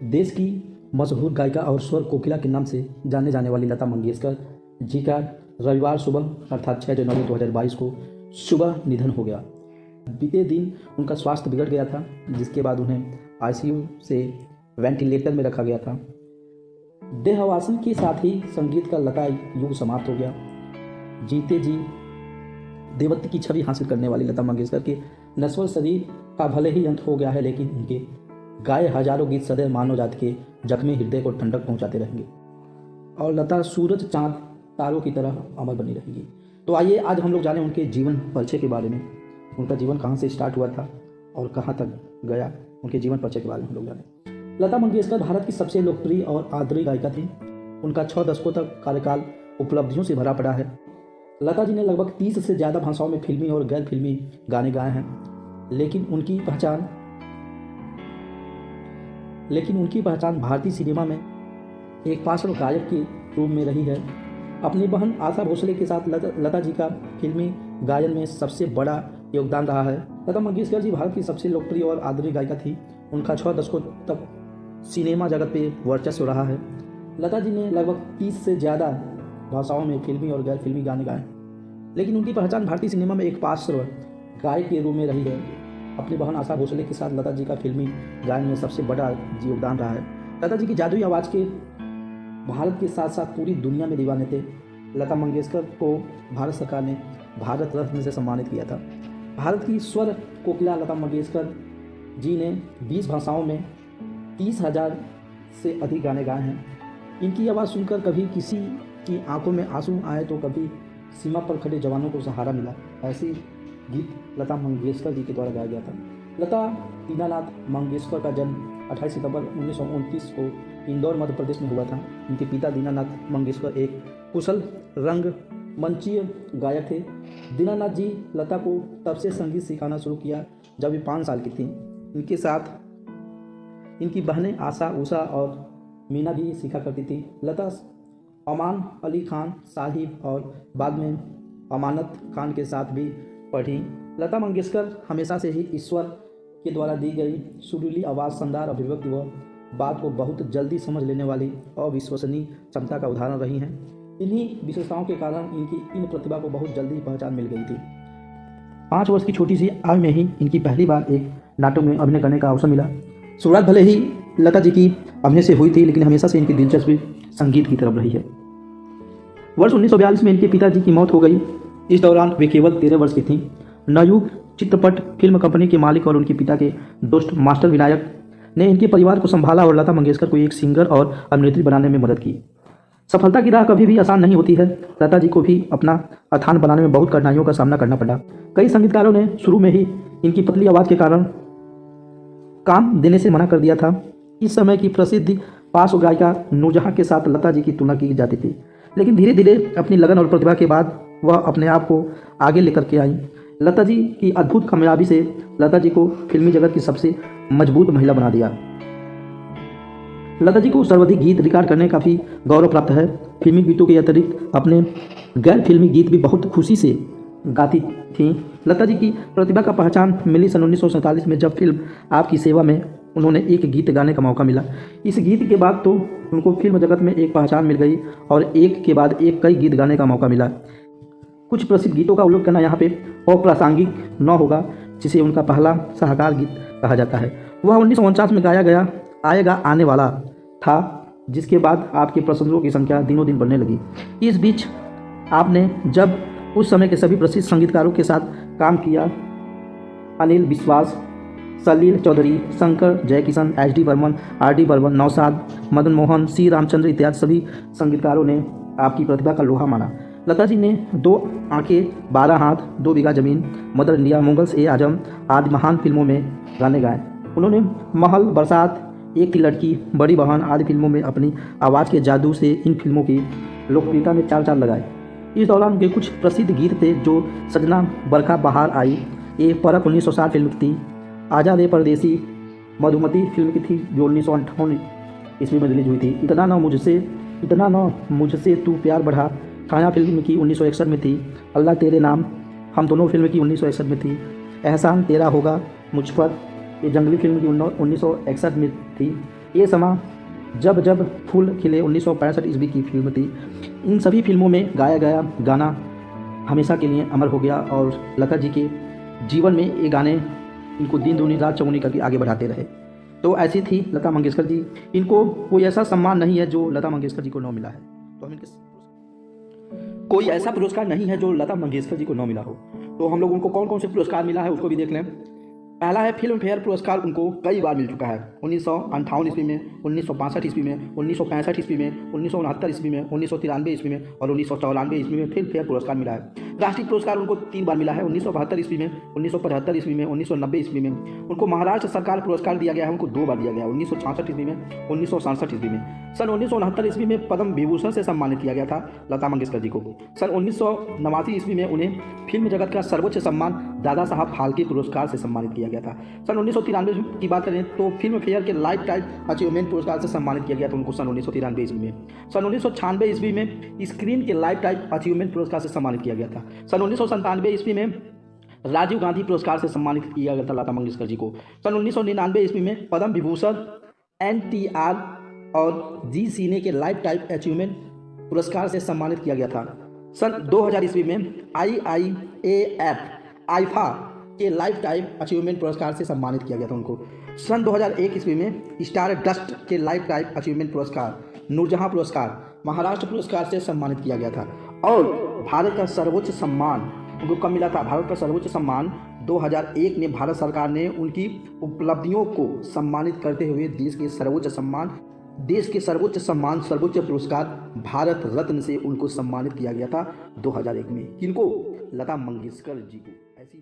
देश की मशहूर गायिका और स्वर कोकिला के नाम से जाने जाने वाली लता मंगेशकर जी का रविवार सुबह अर्थात 6 जनवरी 2022 को सुबह निधन हो गया। बीते दिन उनका स्वास्थ्य बिगड़ गया था, जिसके बाद उन्हें आईसीयू से वेंटिलेटर में रखा गया था। देहावसान के साथ ही संगीत का लता युग समाप्त हो गया। जीते जी देवत्व की छवि हासिल करने वाली लता मंगेशकर के नश्वर शरीर का भले ही अंत हो गया है, लेकिन उनके गाए हजारों गीत सदैव मानव जाति के जख्मी हृदय को ठंडक पहुंचाते रहेंगे और लता सूरज चांद तारों की तरह अमर बनी रहेगी। तो आइए आज हम लोग जानें उनके जीवन परिचय के बारे में। उनका जीवन कहाँ से स्टार्ट हुआ था और कहाँ तक गया, उनके जीवन परिचय के बारे में हम लोग जानें। लता मंगेशकर भारत की सबसे लोकप्रिय और आदरणीय गायिका थी। उनका 6 दशकों तक कार्यकाल उपलब्धियों से भरा पड़ा है। लता जी ने लगभग 30 से ज़्यादा भाषाओं में फिल्मी और गैर फिल्मी गाने गाए हैं, लेकिन उनकी पहचान भारतीय सिनेमा में एक पार्श्व गायक के रूप में रही है। अपनी बहन आशा भोसले के साथ लता जी का फिल्मी गायन में सबसे बड़ा योगदान रहा है। लता मंगेशकर जी भारत की सबसे लोकप्रिय और आदरणीय गायिका थी। उनका 6 दशकों तक सिनेमा जगत पे वर्चस्व रहा है। लता जी ने लगभग 30 से ज़्यादा भाषाओं में फिल्मी और गैर फिल्मी गाने गाए, लेकिन उनकी पहचान भारतीय सिनेमा में एक पार्श्व गायक के रूप में रही है। अपनी बहन आशा भोसले के साथ लता जी का फिल्मी गायन में सबसे बड़ा योगदान रहा है। लता जी की जादुई आवाज़ के भारत के साथ साथ पूरी दुनिया में दीवाने थे। लता मंगेशकर को भारत सरकार ने भारत रत्न से सम्मानित किया था। भारत की स्वर कोकिला लता मंगेशकर जी ने 20 भाषाओं में 30,000 से अधिक गाने गाए हैं। इनकी आवाज़ सुनकर कभी किसी की आंखों में आंसू आए तो कभी सीमा पर खड़े जवानों को सहारा मिला। ऐसी गीत लता मंगेशकर जी के द्वारा गाया गया था। लता दीनानाथ मंगेशकर का जन्म 28 सितंबर 1929 को इंदौर मध्य प्रदेश में हुआ था। इनके पिता दीनानाथ मंगेशकर एक कुशल रंगमंचीय गायक थे। दीनानाथ जी लता को तब से संगीत सिखाना शुरू किया जब वे 5 साल की थी। इनके साथ इनकी बहनें आशा, उषा और मीना भी सीखा करती थी। लता अमान अली खान साहिब और बाद में अमानत खान के साथ भी पढ़ी। लता मंगेशकर हमेशा से ही ईश्वर के द्वारा दी गई सुरीली आवाज़, शानदार अभिव्यक्ति व बात को बहुत जल्दी समझ लेने वाली अविश्वसनीय क्षमता का उदाहरण रही हैं। इन्हीं विशेषताओं के कारण इनकी इन प्रतिभा को बहुत जल्दी पहचान मिल गई थी। 5 वर्ष की छोटी सी आयु में ही इनकी पहली बार एक नाटक में अभिनय करने का अवसर मिला। शुरुआत भले ही लता जी की अभिनय से हुई थी, लेकिन हमेशा से इनकी दिलचस्पी संगीत की तरफ रही है। वर्ष 1942 में इनके पिताजी की मौत हो गई। इस दौरान वे केवल 13 वर्ष की थीं। नवयुग चित्रपट फिल्म कंपनी के मालिक और उनके पिता के दोस्त मास्टर विनायक ने इनके परिवार को संभाला और लता मंगेशकर को एक सिंगर और अभिनेत्री बनाने में मदद की। सफलता की राह कभी भी आसान नहीं होती है। लता जी को भी अपना अथान बनाने में बहुत कठिनाइयों का सामना करना पड़ा। कई संगीतकारों ने शुरू में ही इनकी पतली आवाज़ के कारण काम देने से मना कर दिया था। इस समय की प्रसिद्ध पार्श्व गायिका नूरजहां के साथ लता जी की तुलना की जाती थी, लेकिन धीरे धीरे अपनी लगन और प्रतिभा के बाद वह अपने आप को आगे लेकर के आई। लता जी की अद्भुत कामयाबी से लता जी को फिल्मी जगत की सबसे मजबूत महिला बना दिया। लता जी को सर्वाधिक गीत रिकॉर्ड करने का भी गौरव प्राप्त है। फिल्मी गीतों के अतिरिक्त अपने गैर फिल्मी गीत भी बहुत खुशी से गाती थीं। लता जी की प्रतिभा का पहचान मिली सन 1947 में, जब फिल्म आपकी सेवा में उन्होंने एक गीत गाने का मौका मिला। इस गीत के बाद तो उनको फिल्म जगत में एक पहचान मिल गई और एक के बाद एक कई गीत गाने का मौका मिला। कुछ प्रसिद्ध गीतों का उल्लेख करना यहाँ पे अप्रासंगिक न होगा, जिसे उनका पहला सहकार गीत कहा जाता है। वह 1949 में गाया गया आएगा आने वाला था, जिसके बाद आपके प्रशंसकों की संख्या दिनों दिन बढ़ने लगी। इस बीच आपने जब उस समय के सभी प्रसिद्ध संगीतकारों के साथ काम किया, Anil Vishwas, Salil Chaudhary, Shankar Jaikishan, H D Burman, R D Burman, Naushad, Madan Mohan, C Ramchandra इत्यादि सभी संगीतकारों ने आपकी प्रतिभा का लोहा माना। लता जी ने 2 आंखें, 12 हाथ, 2 बीघा जमीन, मदर इंडिया, मुगल-ए-आजम आदि महान फिल्मों में गाने गाए। उन्होंने महल, बरसात, एक थी लड़की, बड़ी बहन आदि फिल्मों में अपनी आवाज़ के जादू से इन फिल्मों की लोकप्रियता में चार चांद लगाए। इस दौरान उनके कुछ प्रसिद्ध गीत थे, जो सजना बरखा बहार आई, ये परख 1960 फिल्म की थी, आज़ाद ए परदेसी मधुमती फिल्म की थी जो 1958 ईस्वी में रिलीज हुई थी, इतना न मुझसे तू प्यार बढ़ा छाया फिल्म की 1961 में थी, अल्लाह तेरे नाम हम दोनों फिल्म की 1961 में थी, एहसान तेरा होगा मुझ पर ये जंगली फिल्म की 1961 में थी, ये समा जब जब फूल खिले 1965 ईस्वी की फिल्म थी। इन सभी फिल्मों में गाया गया गाना हमेशा के लिए अमर हो गया और लता जी के जीवन में ये गाने इनको दिन दूनी रात चौगुनी करके आगे बढ़ाते रहे। तो ऐसी थी लता मंगेशकर जी। इनको कोई ऐसा सम्मान नहीं है जो लता मंगेशकर जी को न मिला है। तो हम इनके कोई ऐसा पुरस्कार नहीं है जो लता मंगेशकर जी को न मिला हो। तो हम लोग उनको कौन कौन से पुरस्कार मिला है उसको भी देख लें। पहला है फिल्म फेयर पुरस्कार, उनको कई बार मिल चुका है। 1958 ईस्वी में, 1962 ईस्वी में, 1965 ईस्वी में, 1969 ईस्वी में, 1993 ईस्वी में और 1994 ईस्वी में फिल्म फेयर पुरस्कार मिला है। राष्ट्रीय पुरस्कार उनको 3 बार मिला है, 1972 ईस्वी में, 1975 ईस्वी में, 1990 ईस्वी में। उनको महाराष्ट्र सरकार पुरस्कार दिया गया है, उनको 2 बार दिया गया है, 1966 ईस्वी में, 1967 ईस्वी में। सन 1969 ईस्वी में पद्म विभूषण से सम्मानित किया गया था लता मंगेशकर जी को। सन 1989 ईस्वी में उन्हें फिल्म जगत का सर्वोच्च सम्मान दादा साहब फाल्के पुरस्कार से सम्मानित किया गया था। सन 1993 की बात करें तो फिल्म फेयर के लाइफ टाइम अचीवमेंट पुरस्कार से सम्मानित किया गया था उनको सन 1993 ईस्वी में। सन 1996 ईस्वी में स्क्रीन के लाइफ टाइम अचीवमेंट पुरस्कार से सम्मानित किया गया था। सन 1997 ईस्वी में राजीव गांधी पुरस्कार से सम्मानित किया गया था लता मंगेशकर जी को। सन 1999 ईस्वी में पद्म विभूषण, NTR और जी सिने के लाइफ टाइम अचीवमेंट पुरस्कार से सम्मानित किया गया था। सन 2000 ईस्वी में IIAF आईफा के लाइफ टाइम अचीवमेंट पुरस्कार से सम्मानित किया गया था उनको। सन 2001 ईस्वी में स्टार डस्ट के लाइफ टाइम अचीवमेंट पुरस्कार, नूरजहां पुरस्कार, महाराष्ट्र पुरस्कार से सम्मानित किया गया था। और भारत का सर्वोच्च सम्मान उनको कब मिला था? भारत का सर्वोच्च सम्मान 2001 में भारत सरकार ने उनकी उपलब्धियों को सम्मानित करते हुए देश के सर्वोच्च सम्मान सर्वोच्च पुरस्कार भारत रत्न से उनको सम्मानित किया गया था 2001 में। किनको? लता मंगेशकर जी को। ऐसी